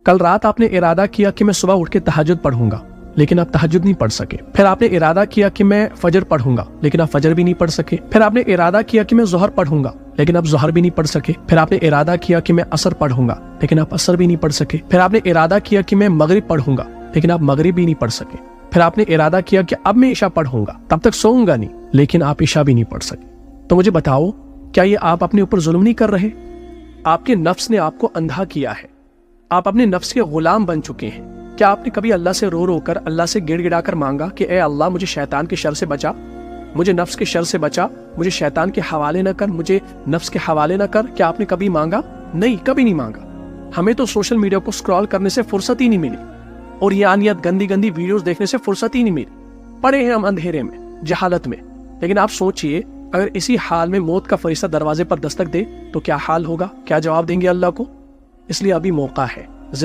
کل رات آپ نے ارادہ کیا کہ میں صبح اٹھ کے تہجد پڑھوں گا، لیکن آپ تہجد نہیں پڑھ سکے۔ پھر آپ نے ارادہ کیا کہ میں فجر پڑھوں گا، لیکن آپ فجر بھی نہیں پڑھ سکے۔ پھر آپ نے ارادہ کیا کہ میں ظہر پڑھوں گا، لیکن آپ ظہر بھی نہیں پڑھ سکے۔ پھر آپ نے ارادہ کیا کہ میں عصر پڑھوں گا، لیکن آپ عصر بھی نہیں پڑھ سکے۔ پھر آپ نے ارادہ کیا کہ میں مغرب پڑھوں گا، لیکن آپ مغرب بھی نہیں پڑھ سکے۔ پھر آپ نے ارادہ کیا کہ اب میں عشاء پڑھوں گا، تب تک سوؤں گا نہیں، لیکن آپ عشاء بھی نہیں پڑھ سکے۔ تو مجھے بتاؤ، کیا یہ آپ اپنے اوپر ظلم نہیں کر رہے؟ آپ کے نفس نے آپ کو اندھا کیا ہے، آپ اپنے نفس کے غلام بن چکے ہیں۔ کیا آپ نے کبھی اللہ سے رو رو کر، اللہ سے گڑ گڑا کر مانگا کہ اے اللہ مجھے شیطان کے شر سے بچا، مجھے نفس کے شر سے بچا، مجھے شیطان کے حوالے نہ کر، مجھے نفس کے حوالے نہ کر؟ کیا آپ نے کبھی مانگا؟ نہیں، کبھی نہیں مانگا۔ ہمیں تو سوشل میڈیا کو سکرول کرنے سے فرصت ہی نہیں ملی، اور یانیت گندی گندی ویڈیوز دیکھنے سے فرصت ہی نہیں ملی۔ پڑے ہیں ہم اندھیرے میں، جہالت میں۔ لیکن آپ سوچئے، اگر اسی حال میں موت کا فرشتہ دروازے پر دستک دے تو کیا حال ہوگا؟ کیا جواب دیں گے اللہ کو؟ اس لیے ابھی موقع ہے،